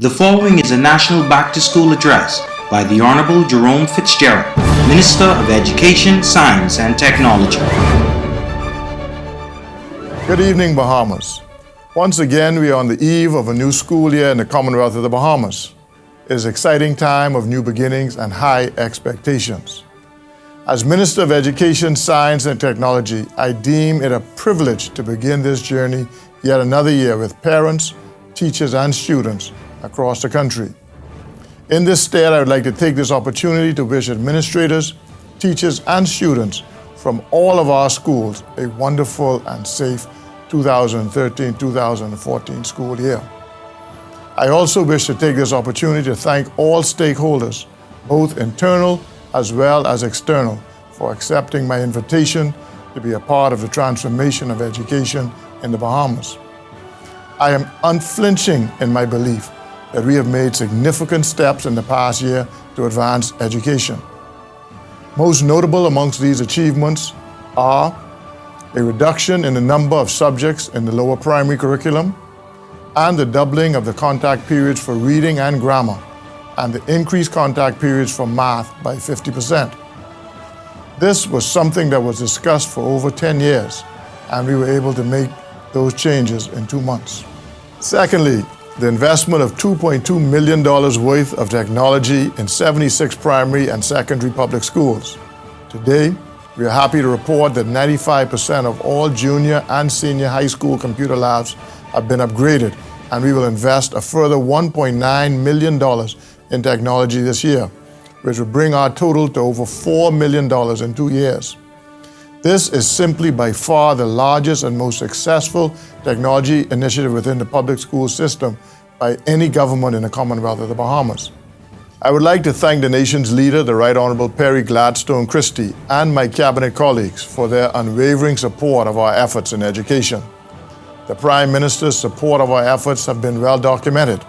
The following is a national back-to-school address by the Honorable Jerome Fitzgerald, Minister of Education, Science and Technology. Good evening, Bahamas. Once again, we are on the eve of a new school year in the Commonwealth of the Bahamas. It is an exciting time of new beginnings and high expectations. As Minister of Education, Science and Technology, I deem it a privilege to begin this journey yet another year with parents, teachers and students across the country. In this state, I would like to take this opportunity to wish administrators, teachers, and students from all of our schools a wonderful and safe 2013-2014 school year. I also wish to take this opportunity to thank all stakeholders, both internal as well as external, for accepting my invitation to be a part of the transformation of education in the Bahamas. I am unflinching in my belief that we have made significant steps in the past year to advance education. Most notable amongst these achievements are a reduction in the number of subjects in the lower primary curriculum and the doubling of the contact periods for reading and grammar and the increased contact periods for math by 50%. This was something that was discussed for over 10 years, and we were able to make those changes in 2 months. Secondly, the investment of $2.2 million worth of technology in 76 primary and secondary public schools. Today, we are happy to report that 95% of all junior and senior high school computer labs have been upgraded, and we will invest a further $1.9 million in technology this year, which will bring our total to over $4 million in 2 years. This is simply by far the largest and most successful technology initiative within the public school system by any government in the Commonwealth of the Bahamas. I would like to thank the nation's leader, the Right Honorable Perry Gladstone Christie, and my cabinet colleagues for their unwavering support of our efforts in education. The Prime Minister's support of our efforts have been well documented.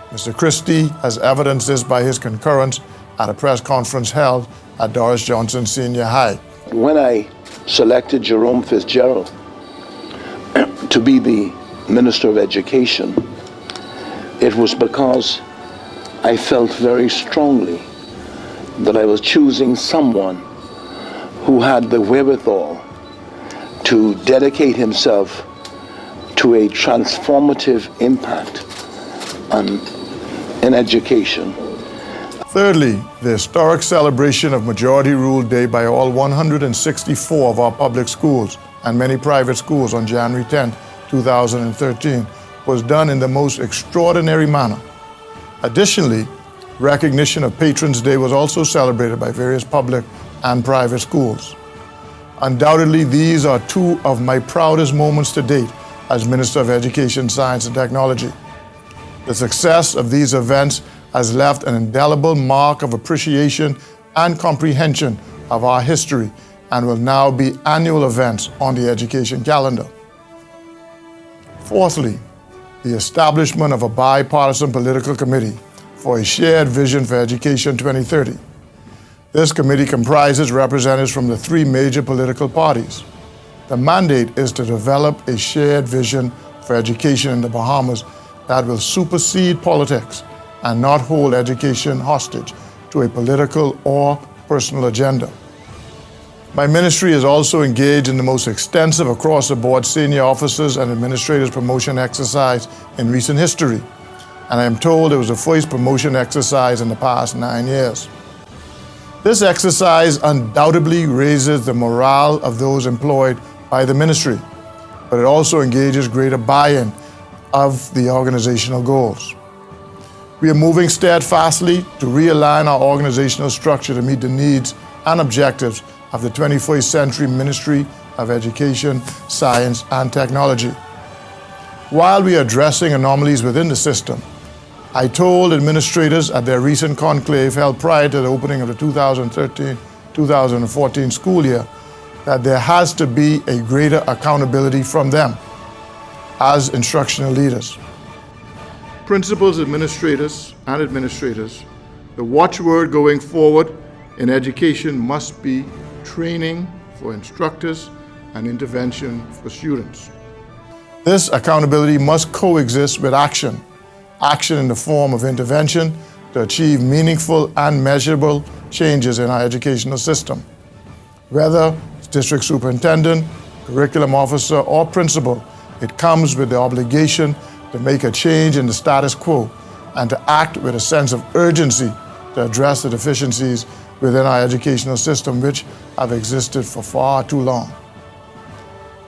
Mr. Christie has evidenced this by his concurrence at a press conference held at Doris Johnson Senior High. When I selected Jerome Fitzgerald to be the Minister of Education, it was because I felt very strongly that I was choosing someone who had the wherewithal to dedicate himself to a transformative impact in education. Thirdly, the historic celebration of Majority Rule Day by all 164 of our public schools and many private schools on January 10, 2013 was done in the most extraordinary manner. Additionally, recognition of Patrons' Day was also celebrated by various public and private schools. Undoubtedly, these are two of my proudest moments to date as Minister of Education, Science and Technology. The success of these events has left an indelible mark of appreciation and comprehension of our history and will now be annual events on the education calendar. Fourthly, the establishment of a bipartisan political committee for a shared vision for Education 2030. This committee comprises representatives from the 3 major political parties. The mandate is to develop a shared vision for education in the Bahamas that will supersede politics and not hold education hostage to a political or personal agenda. My ministry is also engaged in the most extensive across-the-board senior officers and administrators promotion exercise in recent history, and I am told it was the first promotion exercise in the past 9 years. This exercise undoubtedly raises the morale of those employed by the ministry, but it also engages greater buy-in of the organizational goals. We are moving steadfastly to realign our organizational structure to meet the needs and objectives of the 21st century Ministry of Education, Science and Technology. While we are addressing anomalies within the system, I told administrators at their recent conclave held prior to the opening of the 2013-2014 school year that there has to be a greater accountability from them as instructional leaders. Principals, administrators, the watchword going forward in education must be training for instructors and intervention for students. This accountability must coexist with action action in the form of intervention to achieve meaningful and measurable changes in our educational system. Whether it's district superintendent, curriculum officer, or principal, it comes with the obligation to make a change in the status quo and to act with a sense of urgency to address the deficiencies within our educational system which have existed for far too long.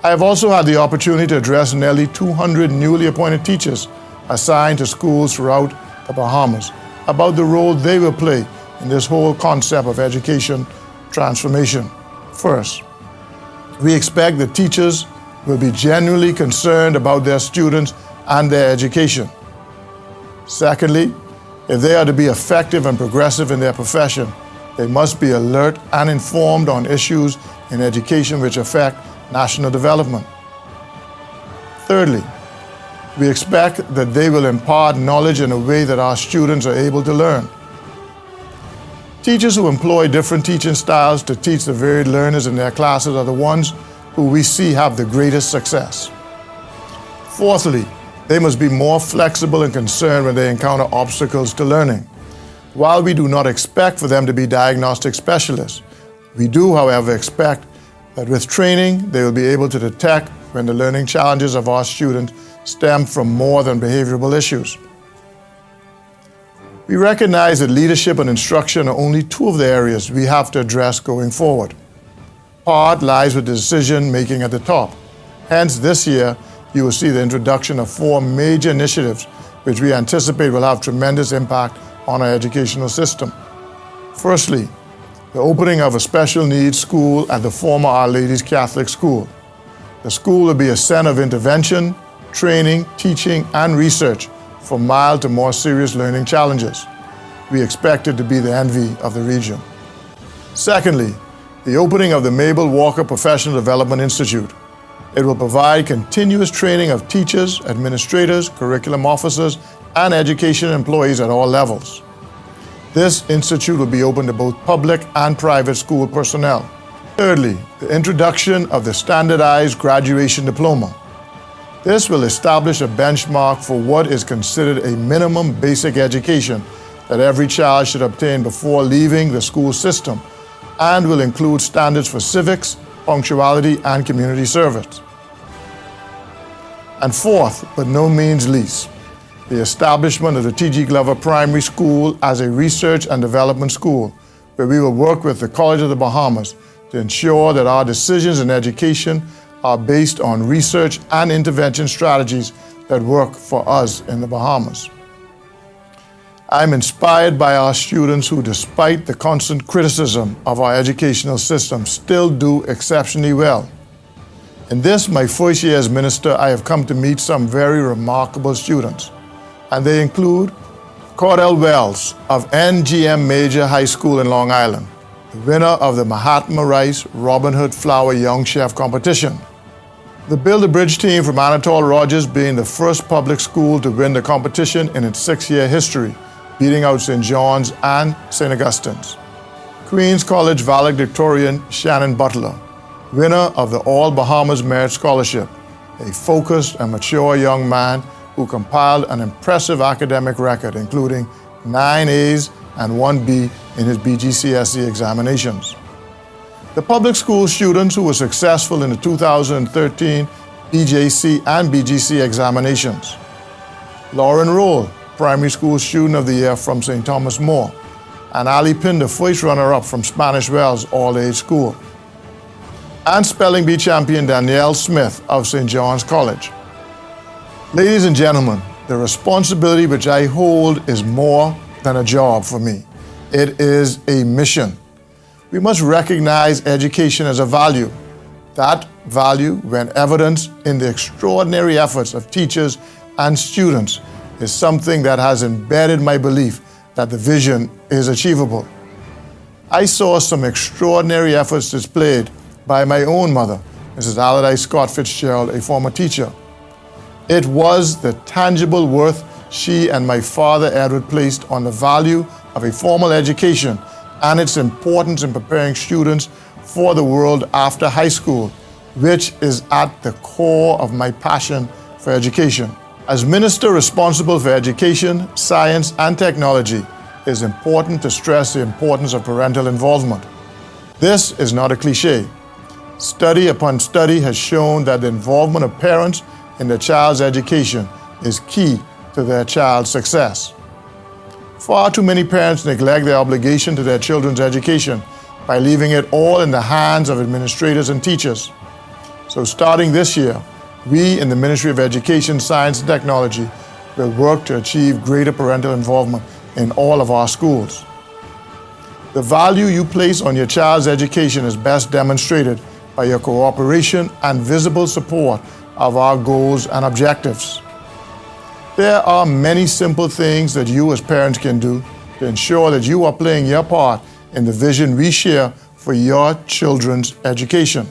I have also had the opportunity to address nearly 200 newly appointed teachers assigned to schools throughout the Bahamas about the role they will play in this whole concept of education transformation. First, we expect that teachers will be genuinely concerned about their students and their education. Secondly, if they are to be effective and progressive in their profession, they must be alert and informed on issues in education which affect national development. Thirdly, we expect that they will impart knowledge in a way that our students are able to learn. Teachers who employ different teaching styles to teach the varied learners in their classes are the ones who we see have the greatest success. Fourthly, they must be more flexible and concerned when they encounter obstacles to learning. While we do not expect for them to be diagnostic specialists, we do, however, expect that with training, they will be able to detect when the learning challenges of our students stem from more than behavioral issues. We recognize that leadership and instruction are only two of the areas we have to address going forward. Part lies with the decision making at the top. Hence, this year, you will see the introduction of 4 major initiatives which we anticipate will have tremendous impact on our educational system. Firstly, the opening of a special needs school at the former Our Lady's Catholic School. The school will be a center of intervention, training, teaching, and research for mild to more serious learning challenges. We expect it to be the envy of the region. Secondly, the opening of the Mabel Walker Professional Development Institute. It will provide continuous training of teachers, administrators, curriculum officers, and education employees at all levels. This institute will be open to both public and private school personnel. Thirdly, the introduction of the standardized graduation diploma. This will establish a benchmark for what is considered a minimum basic education that every child should obtain before leaving the school system, and will include standards for civics, punctuality, and community service. And fourth, but no means least, the establishment of the T.G. Glover Primary School as a research and development school, where we will work with the College of the Bahamas to ensure that our decisions in education are based on research and intervention strategies that work for us in the Bahamas. I'm inspired by our students who, despite the constant criticism of our educational system, still do exceptionally well. In this, my first year as minister, I have come to meet some very remarkable students, and they include Cordell Wells of NGM Major High School in Long Island, the winner of the Mahatma Rice Robin Hood Flower Young Chef competition. The Build a Bridge team from Anatole Rogers being the first public school to win the competition in its 6-year history, beating out St. John's and St. Augustine's. Queens College valedictorian Shannon Butler, winner of the All Bahamas Merit Scholarship, a focused and mature young man who compiled an impressive academic record, including 9 A's and 1 B in his BGCSE examinations. The public school students who were successful in the 2013 BJC and BGC examinations. Lauren Roll, Primary School Student of the Year from St. Thomas More, and Ali Pinder, first runner-up from Spanish Wells All-Age School. And Spelling Bee champion Danielle Smith of St. John's College. Ladies and gentlemen, the responsibility which I hold is more than a job for me. It is a mission. We must recognize education as a value. That value, when evidenced in the extraordinary efforts of teachers and students, is something that has embedded my belief that the vision is achievable. I saw some extraordinary efforts displayed by my own mother, Mrs. Allardyce Scott Fitzgerald, a former teacher. It was the tangible worth she and my father Edward placed on the value of a formal education and its importance in preparing students for the world after high school, which is at the core of my passion for education. As minister responsible for education, science, and technology, it is important to stress the importance of parental involvement. This is not a cliche. Study upon study has shown that the involvement of parents in their child's education is key to their child's success. Far too many parents neglect their obligation to their children's education by leaving it all in the hands of administrators and teachers. So starting this year, we in the Ministry of Education, Science and Technology will work to achieve greater parental involvement in all of our schools. The value you place on your child's education is best demonstrated by your cooperation and visible support of our goals and objectives. There are many simple things that you as parents can do to ensure that you are playing your part in the vision we share for your children's education.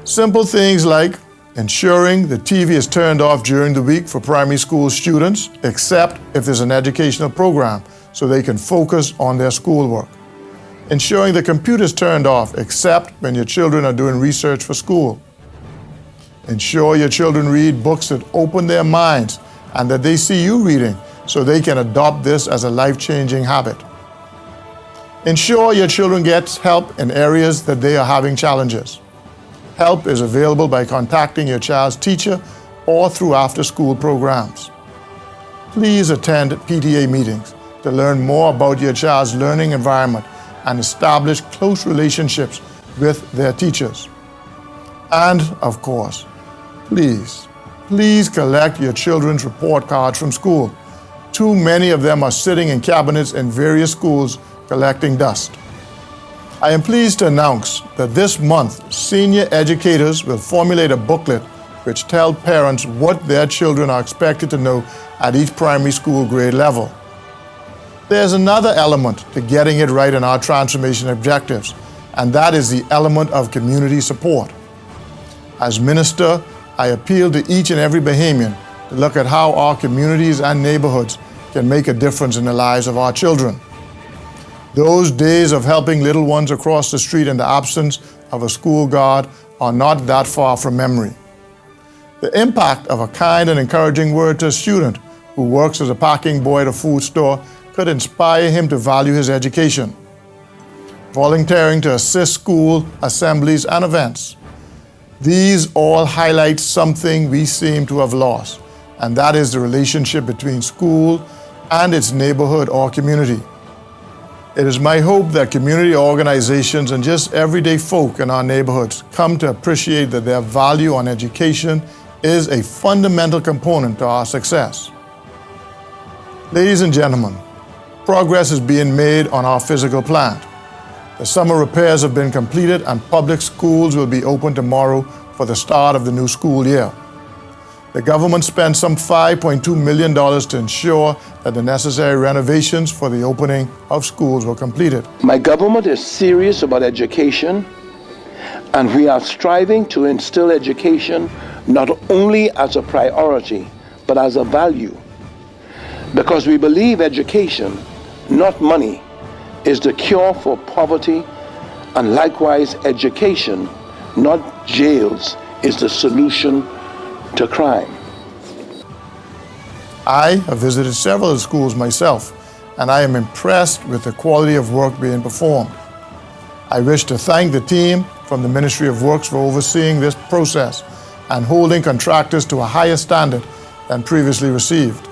Simple things like ensuring the TV is turned off during the week for primary school students, except if there's an educational program, so they can focus on their schoolwork. Ensuring the computer is turned off, except when your children are doing research for school. Ensure your children read books that open their minds and that they see you reading, so they can adopt this as a life-changing habit. Ensure your children get help in areas that they are having challenges. Help is available by contacting your child's teacher or through after-school programs. Please attend PTA meetings to learn more about your child's learning environment and establish close relationships with their teachers. And, of course, please collect your children's report cards from school. Too many of them are sitting in cabinets in various schools collecting dust. I am pleased to announce that this month, senior educators will formulate a booklet which tells parents what their children are expected to know at each primary school grade level. There's another element to getting it right in our transformation objectives, and that is the element of community support. As minister, I appeal to each and every Bahamian to look at how our communities and neighborhoods can make a difference in the lives of our children. Those days of helping little ones across the street in the absence of a school guard are not that far from memory. The impact of a kind and encouraging word to a student who works as a packing boy at a food store could inspire him to value his education. Volunteering to assist school assemblies and events. These all highlight something we seem to have lost, and that is the relationship between school and its neighborhood or community. It is my hope that community organizations and just everyday folk in our neighborhoods come to appreciate that their value on education is a fundamental component to our success. Ladies and gentlemen, progress is being made on our physical plant. The summer repairs have been completed and public schools will be open tomorrow for the start of the new school year. The government spent some $5.2 million to ensure that the necessary renovations for the opening of schools were completed. My government is serious about education, and we are striving to instill education not only as a priority, but as a value. Because we believe education, not money, is the cure for poverty, and likewise education, not jails, is the solution to crime. I have visited several of the schools myself, and I am impressed with the quality of work being performed. I wish to thank the team from the Ministry of Works for overseeing this process and holding contractors to a higher standard than previously received.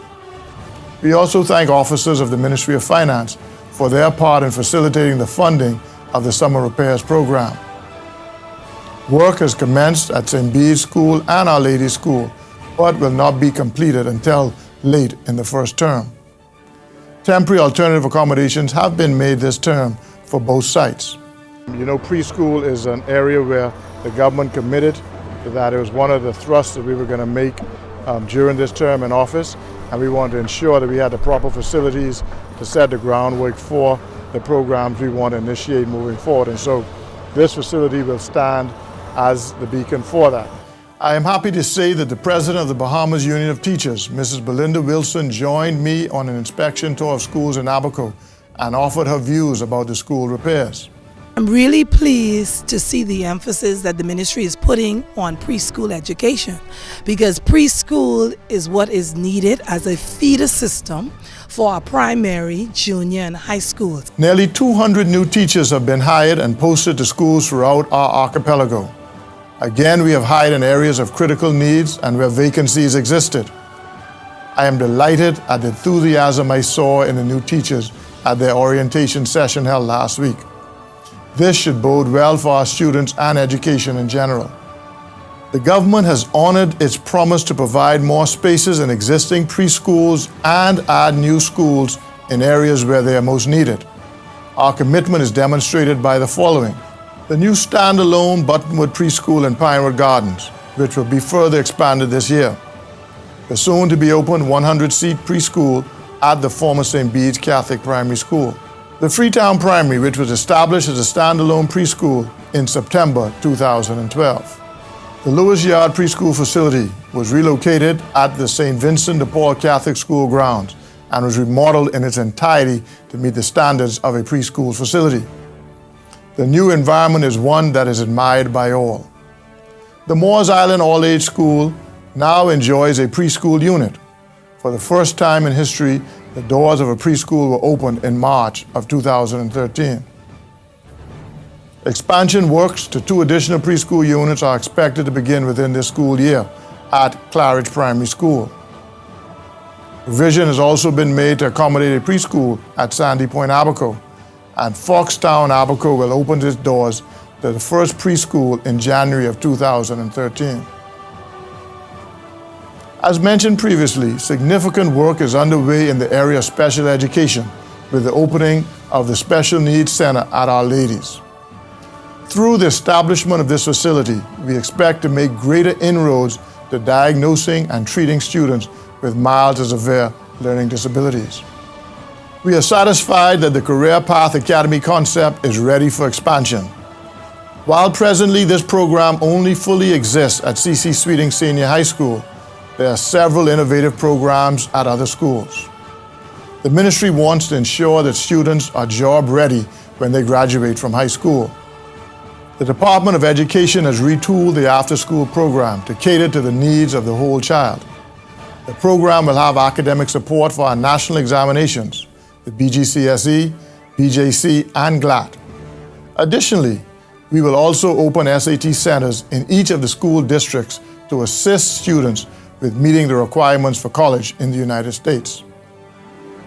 We also thank officers of the Ministry of Finance for their part in facilitating the funding of the summer repairs program. Work has commenced at St. Bede's School and Our Lady School, but will not be completed until late in the first term. Temporary alternative accommodations have been made this term for both sites. You know, preschool is an area where the government committed that it was one of the thrusts that we were going to make during this term in office, and we wanted to ensure that we had the proper facilities to set the groundwork for the programs we want to initiate moving forward. And so this facility will stand as the beacon for that. I am happy to say that the president of the Bahamas Union of Teachers, Mrs. Belinda Wilson, joined me on an inspection tour of schools in Abaco and offered her views about the school repairs. I'm really pleased to see the emphasis that the ministry is putting on preschool education, because preschool is what is needed as a feeder system for our primary, junior, and high schools. Nearly 200 new teachers have been hired and posted to schools throughout our archipelago. Again, we have hired in areas of critical needs and where vacancies existed. I am delighted at the enthusiasm I saw in the new teachers at their orientation session held last week. This should bode well for our students and education in general. The government has honored its promise to provide more spaces in existing preschools and add new schools in areas where they are most needed. Our commitment is demonstrated by the following: the new standalone Buttonwood Preschool in Pinewood Gardens, which will be further expanded this year. The soon-to-be-open 100-seat preschool at the former St. Bede's Catholic Primary School. The Freetown Primary, which was established as a standalone preschool in September 2012. The Lewis Yard Preschool facility was relocated at the St. Vincent de Paul Catholic School grounds and was remodeled in its entirety to meet the standards of a preschool facility. The new environment is one that is admired by all. The Moores Island All-Age School now enjoys a preschool unit. For the first time in history, the doors of a preschool were opened in March of 2013. Expansion works to 2 additional preschool units are expected to begin within this school year at Claridge Primary School. Provision has also been made to accommodate a preschool at Sandy Point Abaco, and Foxtown Abaco will open its doors to the first preschool in January of 2013. As mentioned previously, significant work is underway in the area of special education with the opening of the Special Needs Center at Our Ladies. Through the establishment of this facility, we expect to make greater inroads to diagnosing and treating students with mild to severe learning disabilities. We are satisfied that the Career Path Academy concept is ready for expansion. While presently this program only fully exists at C.C. Sweeting Senior High School, there are several innovative programs at other schools. The ministry wants to ensure that students are job ready when they graduate from high school. The Department of Education has retooled the after-school program to cater to the needs of the whole child. The program will have academic support for our national examinations, the BGCSE, BJC, and GLAT. Additionally, we will also open SAT centers in each of the school districts to assist students with meeting the requirements for college in the United States.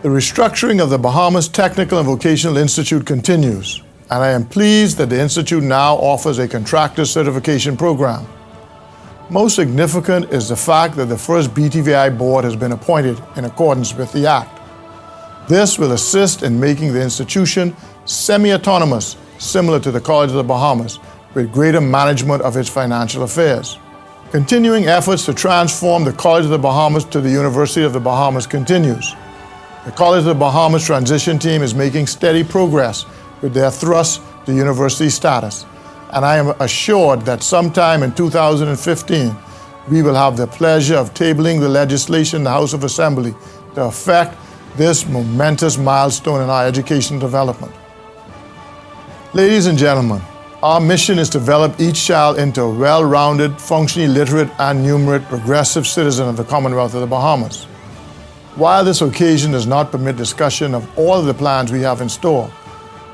The restructuring of the Bahamas Technical and Vocational Institute continues, and I am pleased that the Institute now offers a contractor certification program. Most significant is the fact that the first BTVI board has been appointed in accordance with the Act. This will assist in making the institution semi-autonomous, similar to the College of the Bahamas, with greater management of its financial affairs. Continuing efforts to transform the College of the Bahamas to the University of the Bahamas continues. The College of the Bahamas transition team is making steady progress with their thrust to university status, and I am assured that sometime in 2015, we will have the pleasure of tabling the legislation in the House of Assembly to effect this momentous milestone in our education development. Ladies and gentlemen, our mission is to develop each child into a well-rounded, functionally literate and numerate, progressive citizen of the Commonwealth of the Bahamas. While this occasion does not permit discussion of all of the plans we have in store,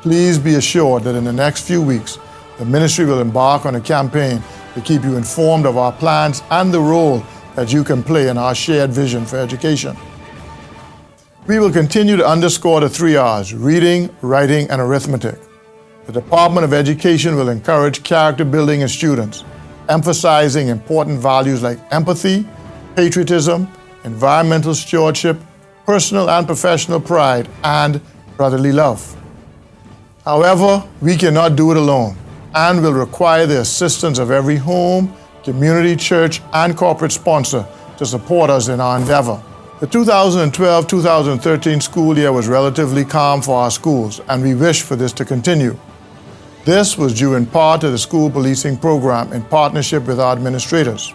please be assured that in the next few weeks, the ministry will embark on a campaign to keep you informed of our plans and the role that you can play in our shared vision for education. We will continue to underscore the 3 R's: reading, writing, and arithmetic. The Department of Education will encourage character building in students, emphasizing important values like empathy, patriotism, environmental stewardship, personal and professional pride, and brotherly love. However, we cannot do it alone and will require the assistance of every home, community, church, and corporate sponsor to support us in our endeavor. The 2012-2013 school year was relatively calm for our schools, and we wish for this to continue. This was due in part to the school policing program in partnership with our administrators.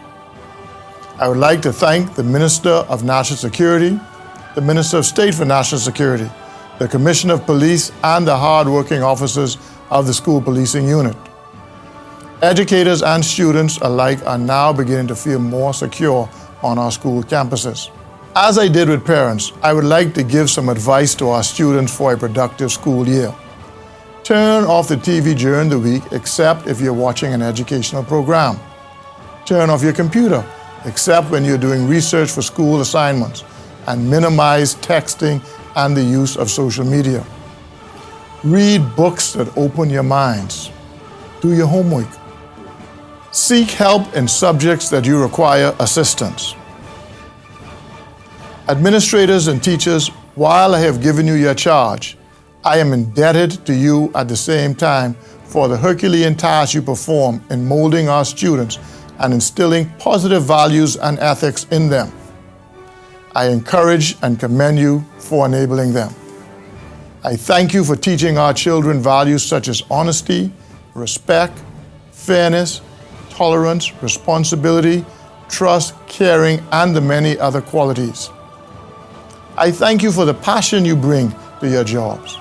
I would like to thank the Minister of National Security, the Minister of State for National Security, the Commissioner of Police, and the hard-working officers of the school policing unit. Educators and students alike are now beginning to feel more secure on our school campuses. As I did with parents, I would like to give some advice to our students for a productive school year. Turn off the TV during the week, except if you're watching an educational program. Turn off your computer, except when you're doing research for school assignments, and minimize texting and the use of social media. Read books that open your minds. Do your homework. Seek help in subjects that you require assistance. Administrators and teachers, while I have given you your charge, I am indebted to you at the same time for the Herculean task you perform in molding our students and instilling positive values and ethics in them. I encourage and commend you for enabling them. I thank you for teaching our children values such as honesty, respect, fairness, tolerance, responsibility, trust, caring, and the many other qualities. I thank you for the passion you bring to your jobs.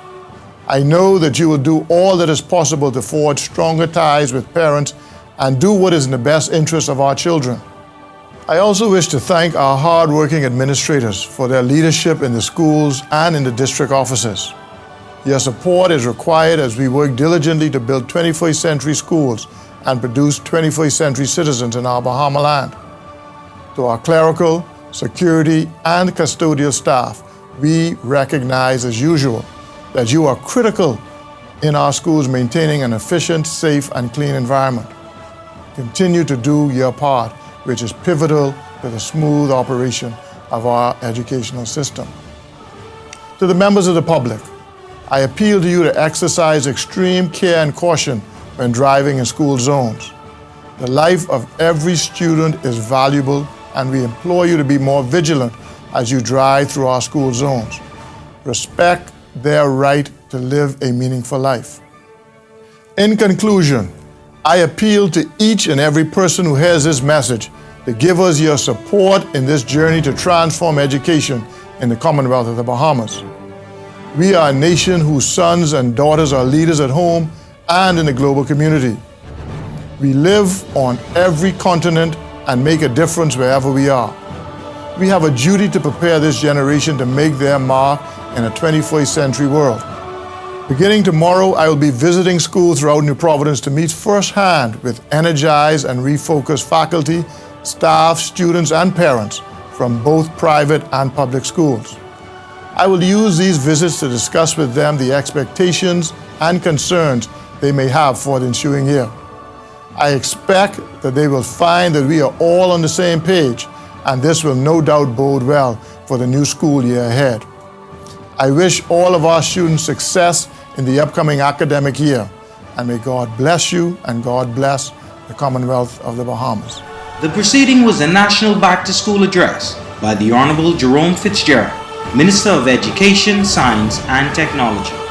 I know that you will do all that is possible to forge stronger ties with parents and do what is in the best interest of our children. I also wish to thank our hard-working administrators for their leadership in the schools and in the district offices. Your support is required as we work diligently to build 21st century schools and produce 21st century citizens in our Bahama land. To our clerical, security, and custodial staff, we recognize as usual that you are critical in our schools maintaining an efficient, safe, and clean environment. Continue to do your part, which is pivotal to the smooth operation of our educational system. To the members of the public, I appeal to you to exercise extreme care and caution when driving in school zones. The life of every student is valuable, and we implore you to be more vigilant as you drive through our school zones. Respect their right to live a meaningful life. In conclusion, I appeal to each and every person who hears this message to give us your support in this journey to transform education in the Commonwealth of the Bahamas. We are a nation whose sons and daughters are leaders at home and in the global community. We live on every continent and make a difference wherever we are. We have a duty to prepare this generation to make their mark in a 21st century world. Beginning tomorrow, I will be visiting schools throughout New Providence to meet firsthand with energized and refocused faculty, staff, students, and parents from both private and public schools. I will use these visits to discuss with them the expectations and concerns they may have for the ensuing year. I expect that they will find that we are all on the same page, and this will no doubt bode well for the new school year ahead. I wish all of our students success in the upcoming academic year, and may God bless you and God bless the Commonwealth of the Bahamas. The proceeding was a National Back to School Address by the Honorable Jerome Fitzgerald, Minister of Education, Science and Technology.